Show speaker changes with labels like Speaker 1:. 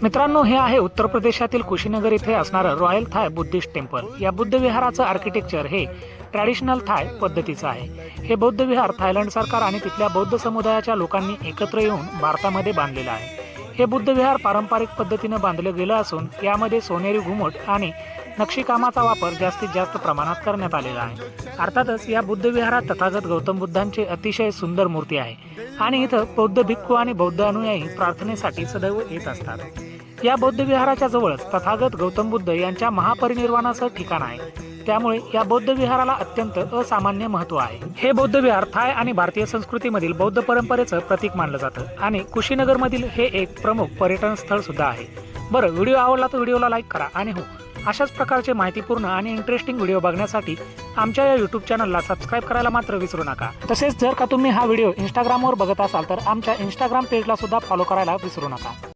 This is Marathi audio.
Speaker 1: मित्रांनो, हे आहे उत्तर प्रदेशातील कुशीनगर इथे असणारं रॉयल थाय बुद्धिस्ट टेम्पल। या बुद्ध विहाराचं आर्किटेक्चर हे ट्रॅडिशनल थाय पद्धतीचं आहे। हे बौद्ध विहार थायलंड सरकार आणि तिथल्या बौद्ध समुदायाच्या लोकांनी एकत्र येऊन भारतामध्ये बांधलेलं आहे। हे बुद्ध विहार पारंपरिक पद्धतीने बांधलं गेलं असून यामध्ये सोनेरी घुमट आणि नक्षीकामाचा वापर जास्तीत जास्त प्रमाणात करण्यात आलेला आहे। अर्थातच या बुद्ध विहारात तथागत गौतम बुद्धांची अतिशय सुंदर मूर्ती आहे आणि इथं बौद्ध भिक्खू आणि बौद्ध अनुयायी प्रार्थनेसाठी सदैव येत असतात। या बौद्ध विहाराच्या जवळच तथागत गौतम बुद्ध यांच्या महापरिनिर्वाणाचं ठिकाण आहे, त्यामुळे या बौद्ध विहाराला अत्यंत असामान्य महत्त्व आहे। हे बौद्ध विहार थाय आणि भारतीय संस्कृतीमधील बौद्ध परंपरेचं प्रतीक मानलं जातं आणि कुशीनगरमधील हे एक प्रमुख पर्यटन स्थळ सुद्धा आहे। बरं, व्हिडिओ आवडला तर व्हिडिओला लाईक करा आणि हो, अशाच प्रकारचे माहितीपूर्ण आणि इंटरेस्टिंग व्हिडिओ बघण्यासाठी आमच्या या YouTube चॅनलला सबस्क्राईब करायला मात्र विसरू नका। तसेच जर का तुम्ही हा व्हिडिओ Instagramवर बघत असाल तर आमच्या Instagram पेजला सुद्धा फॉलो करायला विसरू नका।